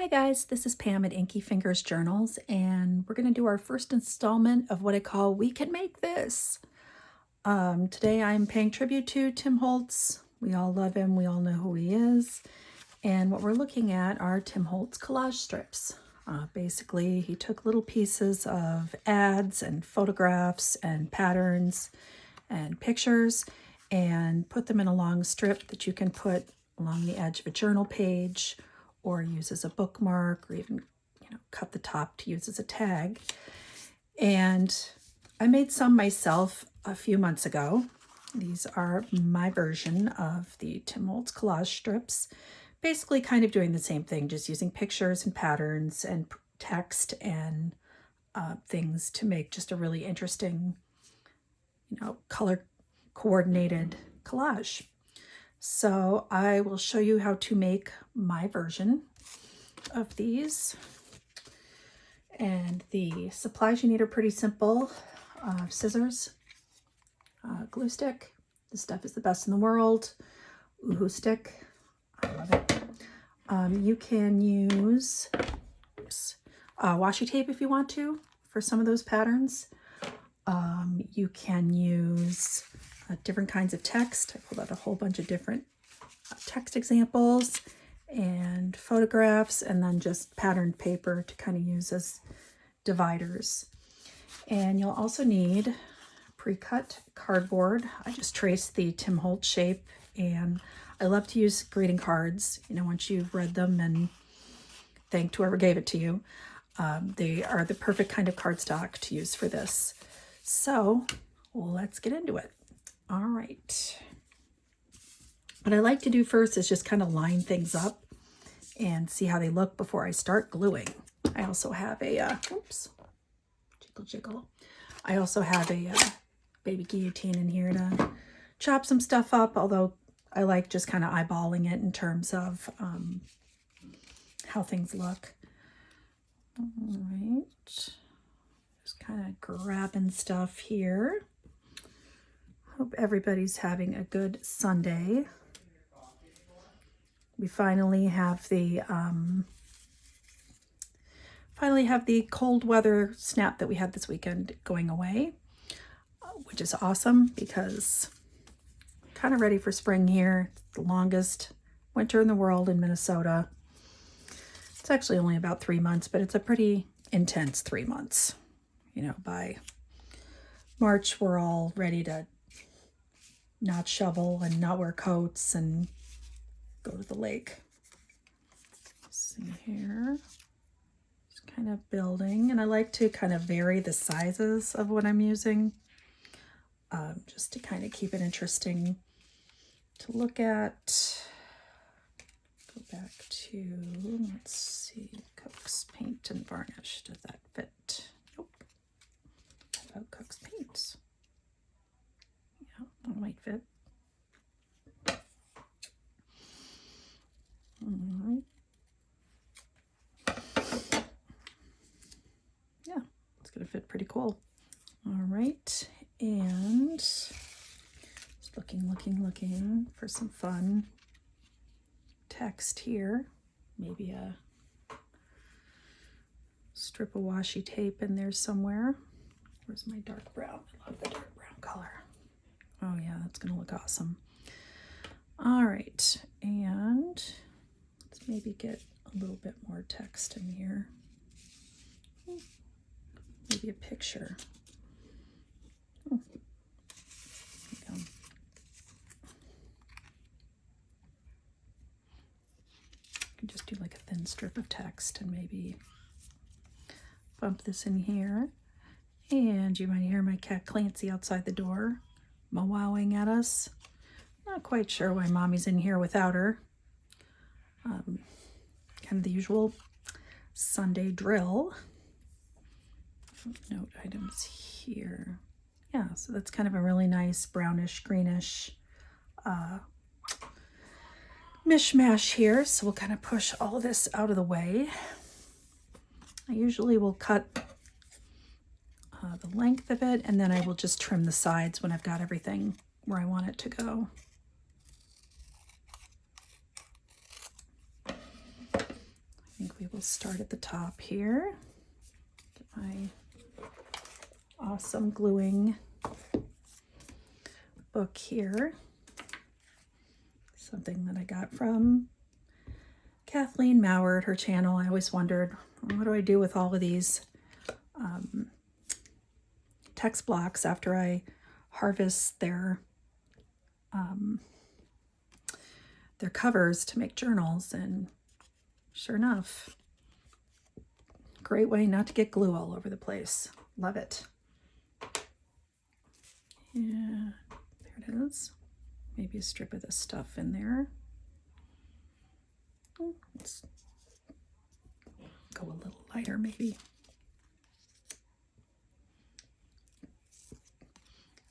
Hi guys, this is Pam at Inky Fingers Journals, and we're going to do our first installment of what I call We Can Make This. Today I'm paying tribute to Tim Holtz. We all love him, we all know who he is. And what we're looking at are Tim Holtz collage strips. Basically, he took little pieces of ads and photographs and patterns and pictures and put them in a long strip that you can put along the edge of a journal page or use as a bookmark, or even, cut the top to use as a tag. And I made some myself a few months ago. These are my version of the Tim Holtz collage strips. Basically kind of doing the same thing, just using pictures and patterns and text and things to make just a really interesting, color coordinated collage. So I will show you how to make my version of these. And the supplies you need are pretty simple. Scissors, glue stick. This stuff is the best in the world. Ooh stick. I love it. You can use washi tape if you want to for some of those patterns. You can use different kinds of text. I pulled out a whole bunch of different text examples and photographs, and then just patterned paper to kind of use as dividers. And you'll also need pre-cut cardboard. I just traced the Tim Holtz shape, and I love to use greeting cards. Once you've read them and thanked whoever gave it to you, they are the perfect kind of cardstock to use for this. So let's get into it. All right. What I like to do first is just kind of line things up and see how they look before I start gluing. I also have a, jiggle. I also have a baby guillotine in here to chop some stuff up, although I like just kind of eyeballing it in terms of how things look. All right. Just kind of grabbing stuff here. Hope everybody's having a good Sunday. We finally have the cold weather snap that we had this weekend going away, which is awesome because I'm kind of ready for spring here. It's the longest winter in the world in Minnesota. It's actually only about 3 months, but it's a pretty intense 3 months. By March, we're all ready to not shovel and not wear coats and go to the lake. Let's see here. Just kind of building, and I like to kind of vary the sizes of what I'm using, just to kind of keep it interesting to look at. Go back to, let's see, Cook's Paint and Varnish. Does that fit? Nope. How about Cook's Paint? Yeah, that might fit. All right. Yeah, it's going to fit pretty cool. All right, and just looking for some fun text here. Maybe a strip of washi tape in there somewhere. Where's my dark brown? I love the dark brown color. Oh yeah, that's going to look awesome. All right, and let's maybe get a little bit more text in here. Maybe a picture. Oh, there we go. You can just do like a thin strip of text and maybe bump this in here. And you might hear my cat Clancy outside the door meowing at us. Not quite sure why Mommy's in here without her. Kind of the usual Sunday drill. Note items here. Yeah, so that's kind of a really nice brownish, greenish mishmash here. So we'll kind of push all of this out of the way. I usually will cut the length of it, and then I will just trim the sides when I've got everything where I want it to go. think we will start at the top here. Get my awesome gluing book here. Something that I got from Kathleen Maurer at her channel. I always wondered, what do I do with all of these text blocks after I harvest their covers to make journals? And sure enough, great way not to get glue all over the place. Love it. Yeah, there it is. Maybe a strip of this stuff in there. Let's go a little lighter maybe.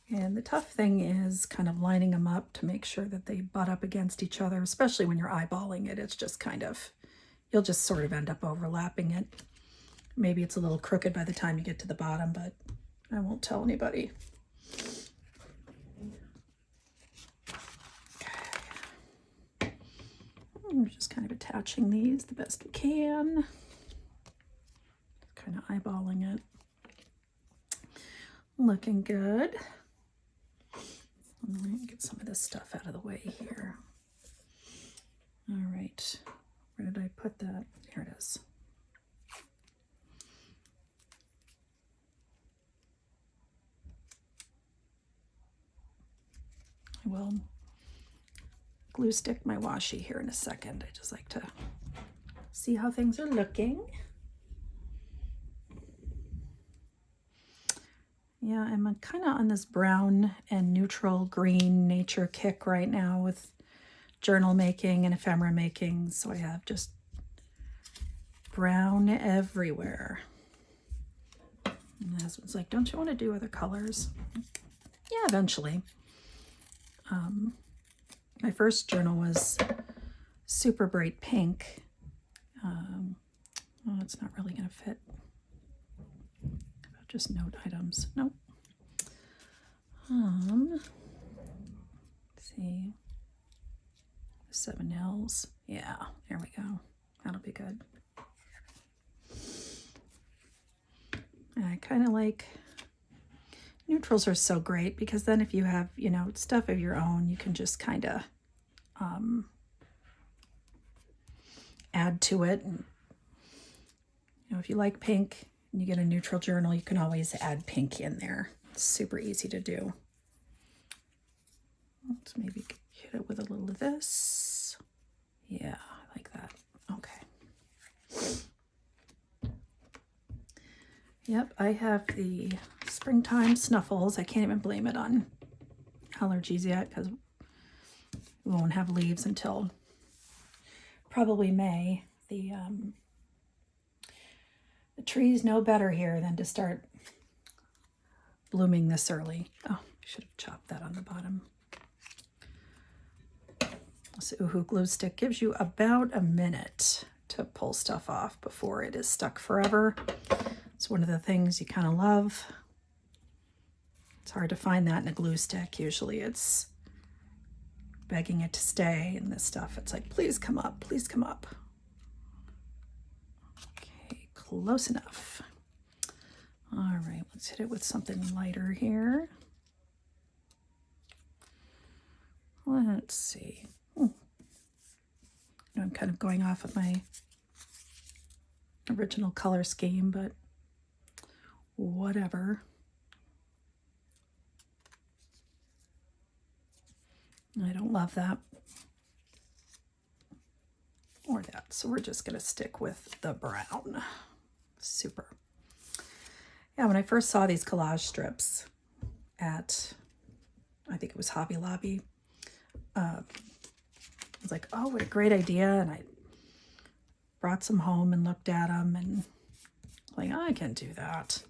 And the tough thing is kind of lining them up to make sure that they butt up against each other, especially when you're eyeballing it. It's just kind of, you'll just sort of end up overlapping it. Maybe it's a little crooked by the time you get to the bottom, but I won't tell anybody. Okay. We're just kind of attaching these the best we can. Kind of eyeballing it. Looking good. All right, get some of this stuff out of the way here. All right, where did I put that? Here it is. I will glue stick my washi here in a second. I just like to see how things are looking. Yeah, I'm kind of on this brown and neutral green nature kick right now with journal making and ephemera making. So I have just brown everywhere. And my husband's like, don't you want to do other colors? Yeah, eventually. My first journal was super bright pink. Oh, it's not really going to fit. Just note items. Nope. Let's see. 7 L's. Yeah, there we go. That'll be good. And I kind of like neutrals are so great because then if you have, you know, stuff of your own, you can just kind of add to it. And, you know, if you like pink, you get a neutral journal, you can always add pink in there. It's super easy to do. Let's maybe hit it with a little of this. Yeah, I like that. Okay. Yep, I have the springtime snuffles. I can't even blame it on allergies yet because we won't have leaves until probably May. The trees know better here than to start blooming this early. Oh, I should have chopped that on the bottom. This Uhu glue stick gives you about a minute to pull stuff off before it is stuck forever. It's one of the things you kind of love. It's hard to find that in a glue stick. Usually it's begging it to stay, and this stuff, it's like, please come up, please come up. Close enough. All right, let's hit it with something lighter here. Let's see. I'm kind of going off of my original color scheme, but whatever. I don't love that or that, so we're just going to stick with the brown. Super. Yeah, when I first saw these collage strips at, I think it was Hobby Lobby, I was like, oh, what a great idea. And I brought some home and looked at them and like, I can do that.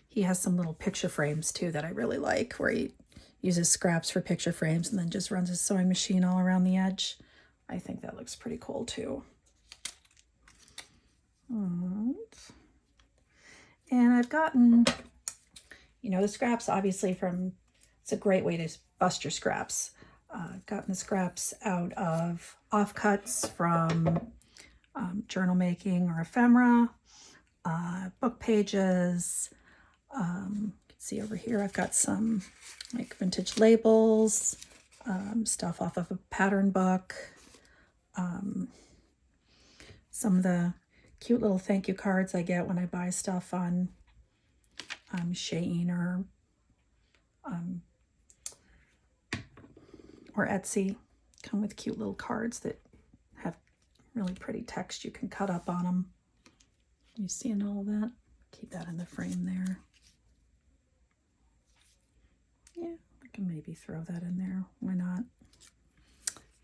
He has some little picture frames too that I really like, where he uses scraps for picture frames and then just runs his sewing machine all around the edge. I think that looks pretty cool too. And I've gotten, you know, the scraps obviously from, it's a great way to bust your scraps. I've gotten the scraps out of offcuts from journal making or ephemera, book pages. You can see over here I've got some like vintage labels, stuff off of a pattern book, some of the cute little thank you cards I get when I buy stuff on Shein or Etsy. Come with cute little cards that have really pretty text you can cut up on them. You seeing all of that? Keep that in the frame there. Yeah, I can maybe throw that in there. Why not?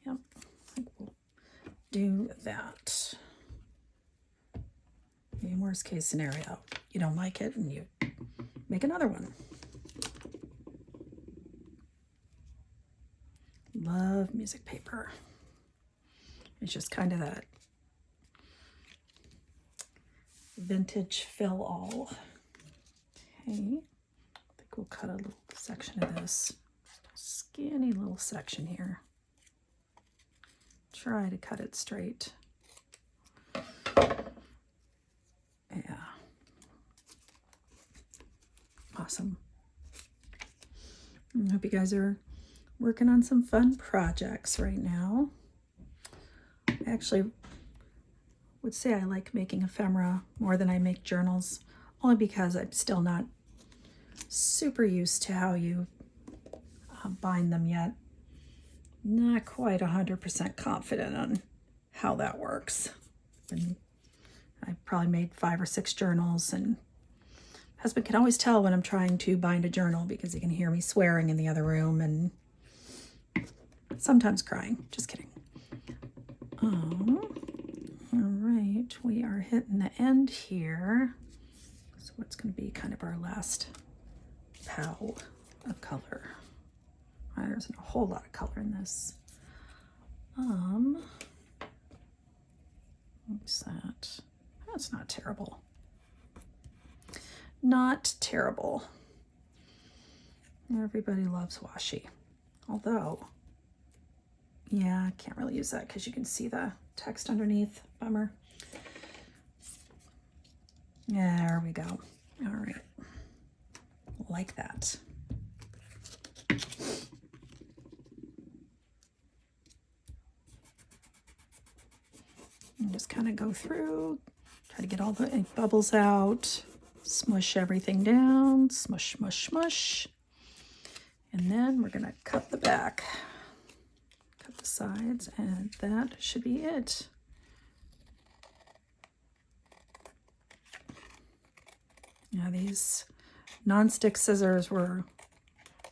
Yep, I think we'll do that. In worst case scenario, you don't like it and you make another one. Love music paper. It's just kind of that vintage fill all. Okay, I think we'll cut a little section of this. Skinny little section here. Try to cut it straight. Yeah. Awesome. I hope you guys are working on some fun projects right now. I actually would say I like making ephemera more than I make journals, only because I'm still not super used to how you bind them yet. Not quite 100% confident on how that works. And I probably made 5 or 6 journals, and husband can always tell when I'm trying to bind a journal because he can hear me swearing in the other room and sometimes crying. Just kidding. All right, we are hitting the end here. So what's going to be kind of our last pal of color? There's a whole lot of color in this. What's that? That's not terrible. Not terrible. Everybody loves washi. Although, yeah, I can't really use that because you can see the text underneath. Bummer. There we go. All right. Like that. And just kind of go through, try to get all the ink bubbles out, smush everything down, smush, smush, smush. And then we're going to cut the back, cut the sides, and that should be it. Yeah, these non-stick scissors were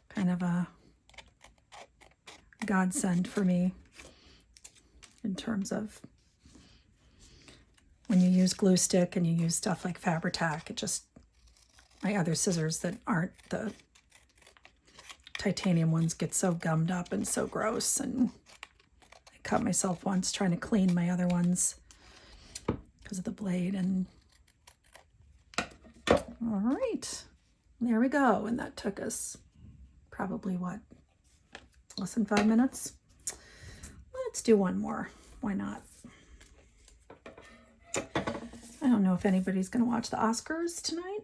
kind of a godsend for me in terms of when you use glue stick and you use stuff like Fabri-Tac. It just, my other scissors that aren't the titanium ones get so gummed up and so gross, and I cut myself once trying to clean my other ones because of the blade. And all right, there we go. And that took us probably what, less than 5 minutes. Let's do one more. Why not? I don't know if anybody's going to watch the Oscars tonight.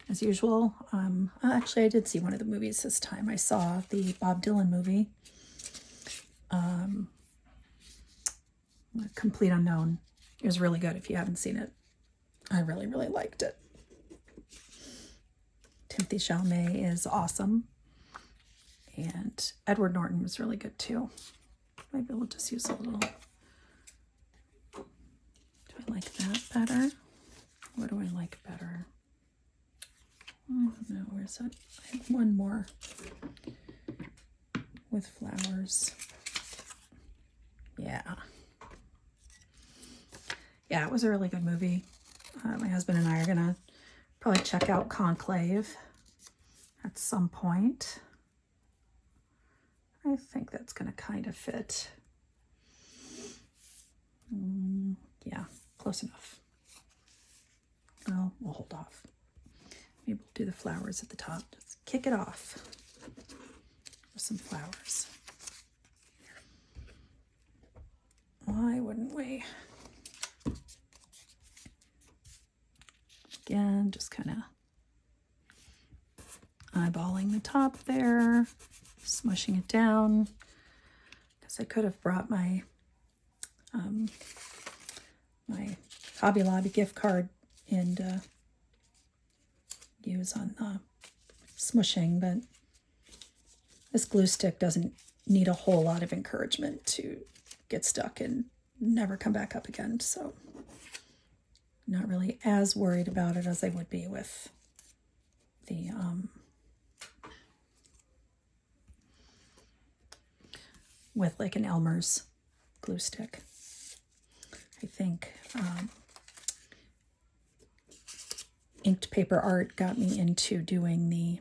As usual, actually I did see one of the movies this time. I saw the Bob Dylan movie, Complete Unknown. It was really good if you haven't seen it. I really, really liked it. Timothy Chalamet is awesome. And Edward Norton was really good too. Maybe we'll just use a little. Do I like that better? What do I like better? Oh no, where's that? I have one more with flowers. Yeah. Yeah, it was a really good movie. My husband and I are gonna probably check out Conclave at some point. I think that's gonna kind of fit. Yeah, close enough. Well, we'll hold off. Maybe we'll do the flowers at the top. Just kick it off with some flowers. Why wouldn't we? And just kind of eyeballing the top there, smushing it down. Because I could have brought my my Hobby Lobby gift card and use on the smushing, but this glue stick doesn't need a whole lot of encouragement to get stuck and never come back up again, so not really as worried about it as I would be with the with like an Elmer's glue stick. I think inked paper art got me into doing the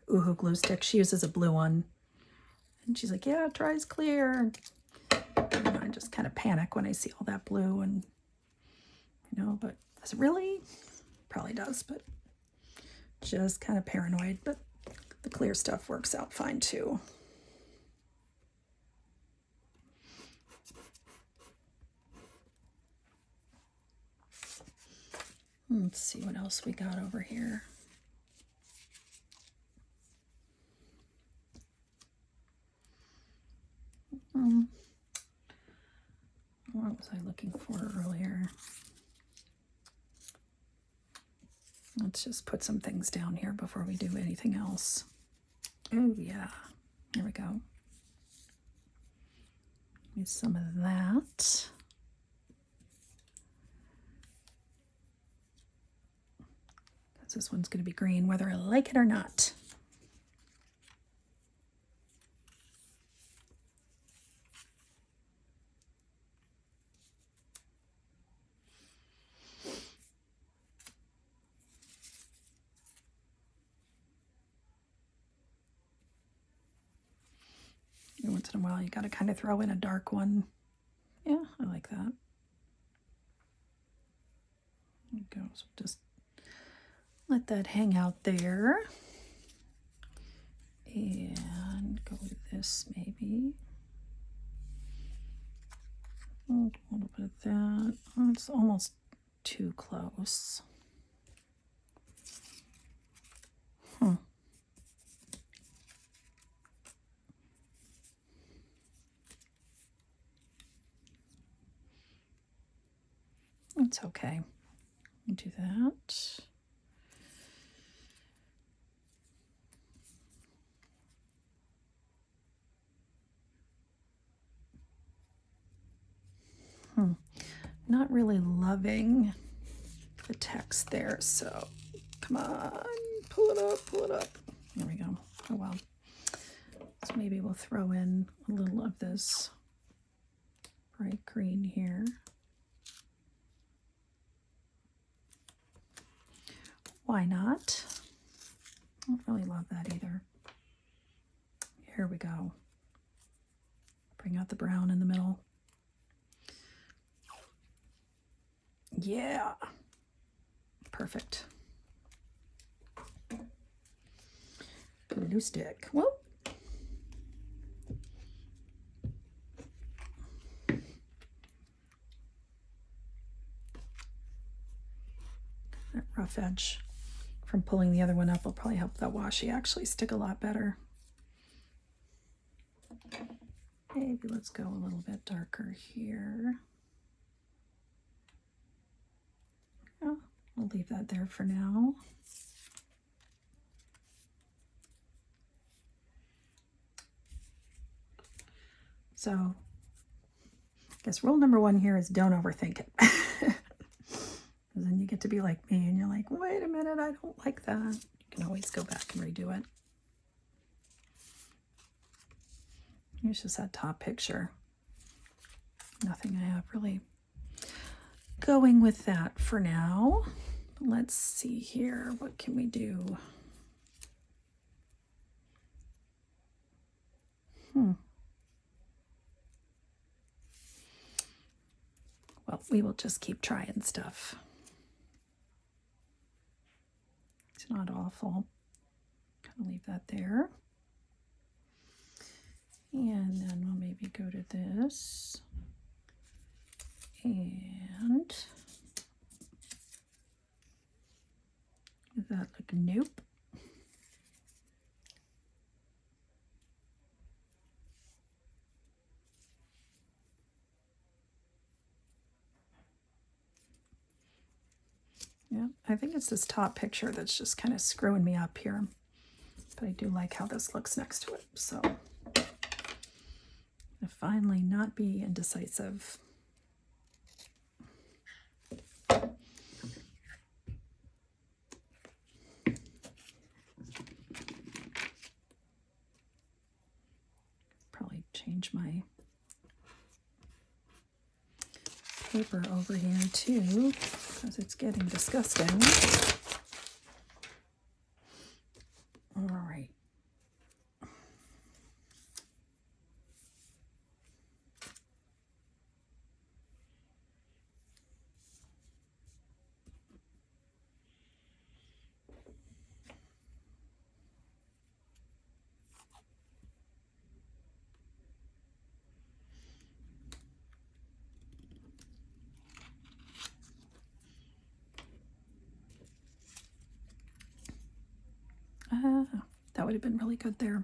Oohoo glue stick. She uses a blue one, and she's like, yeah, it dries clear. And I just kind of panic when I see all that blue, and but does it really? Probably does, but just kind of paranoid. But the clear stuff works out fine too. Let's see what else we got over here. What was I looking for earlier? Let's just put some things down here before we do anything else. Oh yeah, there we go. Use some of that. Because this one's going to be green whether I like it or not. Once in a while you got to kind of throw in a dark one. Yeah, I like that. There you go. So just let that hang out there. And go with this maybe. A little bit of that. Oh, it's almost too close. It's okay. Do that. Not really loving the text there, so come on, pull it up, pull it up. There we go. Oh well. So maybe we'll throw in a little of this bright green here. Why not? I don't really love that either. Here we go. Bring out the brown in the middle. Yeah. Perfect. Glue stick. Whoop. That rough edge from pulling the other one up will probably help that washi actually stick a lot better. Maybe let's go a little bit darker here. Yeah, we'll leave that there for now. So, I guess rule number one here is don't overthink it. Because then you get to be like me and you're like, wait a minute, I don't like that. You can always go back and redo it. Here's just that top picture. Nothing I have really going with that for now. Let's see here. What can we do? Well, we will just keep trying stuff. It's not awful. Kind of leave that there. And then we'll maybe go to this. And is that like nope? Yeah, I think it's this top picture that's just kind of screwing me up here. But I do like how this looks next to it. So to finally not be indecisive. Probably change my paper over here too, because it's getting disgusting. All right. That would have been really good there.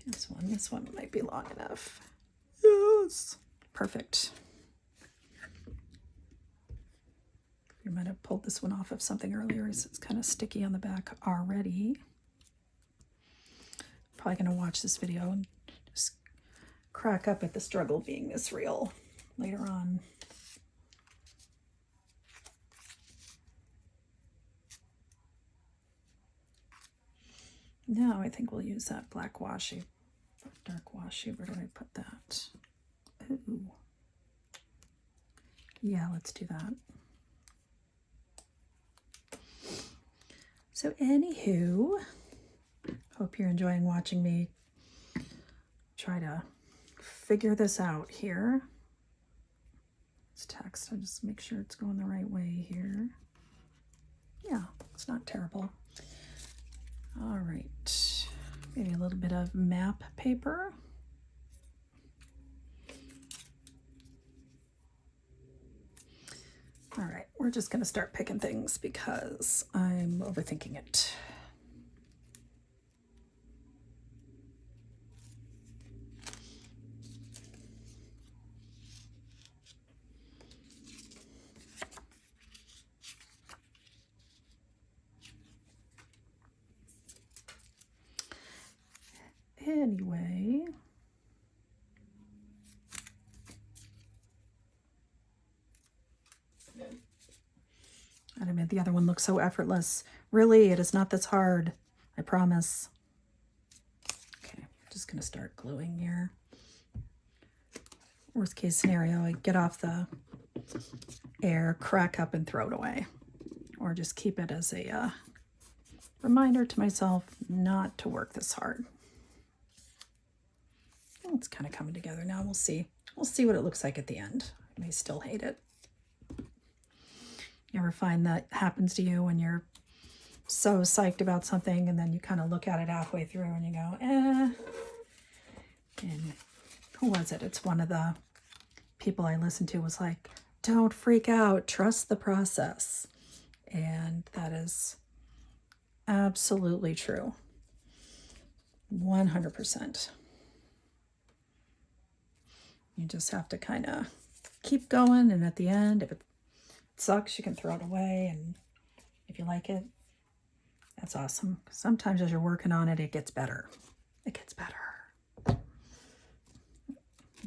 This one might be long enough. Yes. Perfect. You might have pulled this one off of something earlier, as it's kind of sticky on the back already. Probably going to watch this video and just crack up at the struggle being this real later on. Now I think we'll use that black washi, dark washi. Where did I put that? Ooh. Yeah, let's do that. So anywho, hope you're enjoying watching me try to figure this out here. It's text, I'll just make sure it's going the right way here. Yeah, it's not terrible. All right, maybe a little bit of map paper. All right, we're just gonna start picking things because I'm overthinking it. Anyway, I admit the other one looks so effortless. Really, it is not this hard, I promise. Okay, just gonna start gluing here. Worst case scenario, I get off the air, crack up and throw it away. Or just keep it as a reminder to myself not to work this hard. It's kind of coming together now. We'll see. We'll see what it looks like at the end. I may still hate it. You ever find that happens to you when you're so psyched about something and then you kind of look at it halfway through and you go, eh. And who was it? It's one of the people I listened to was like, don't freak out, trust the process. And that is absolutely true. 100%. You just have to kind of keep going, and at the end, if it sucks, you can throw it away, and if you like it, that's awesome. Sometimes as you're working on it, it gets better. It gets better.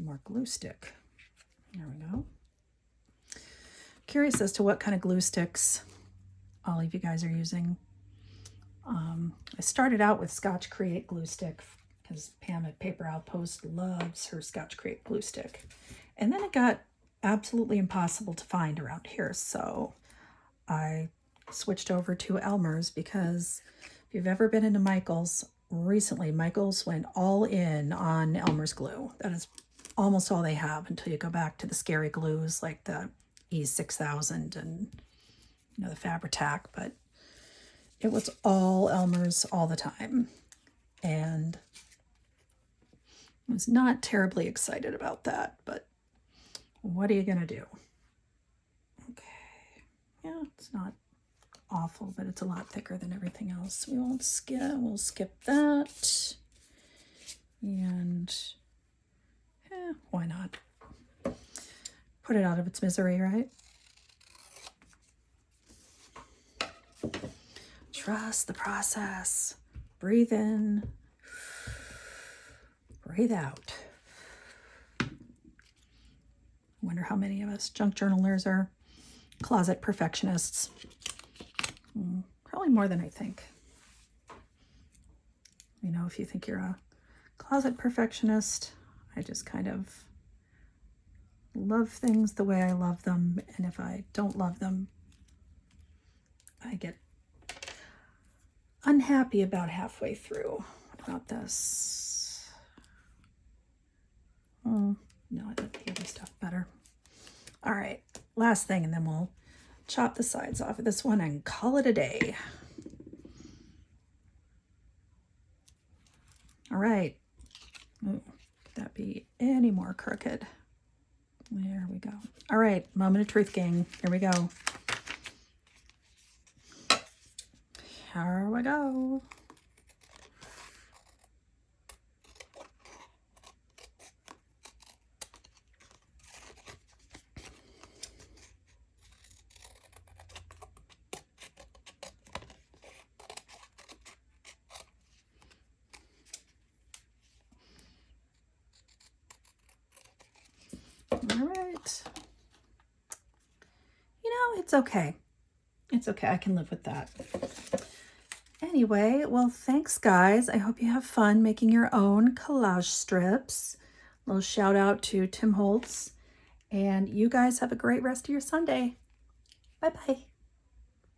More glue stick. There we go. Curious as to what kind of glue sticks all of you guys are using. I started out with Scotch Create glue stick because Pam at Paper Outpost loves her Scotch Create glue stick. And then it got absolutely impossible to find around here. So I switched over to Elmer's because if you've ever been into Michael's, recently Michael's went all in on Elmer's glue. That is almost all they have until you go back to the scary glues like the E6000 and the Fabri-Tac, but it was all Elmer's all the time. And I was not terribly excited about that, but what are you going to do? Okay. Yeah, it's not awful, but it's a lot thicker than everything else. We'll skip that. And why not? Put it out of its misery, right? Trust the process. Breathe in. Breathe out. Wonder how many of us junk journalers are closet perfectionists. Probably more than I think. You know, if you think you're a closet perfectionist, I just kind of love things the way I love them, and if I don't love them, I get unhappy about halfway through. What about this? No, I like the other stuff better. All right, last thing, and then we'll chop the sides off of this one and call it a day. All right. Ooh, could that be any more crooked? There we go. All right, moment of truth, gang. Here we go. Here we go. All right. You know, it's okay. It's okay. I can live with that. Anyway, well, thanks, guys. I hope you have fun making your own collage strips. A little shout out to Tim Holtz. And you guys have a great rest of your Sunday. Bye-bye.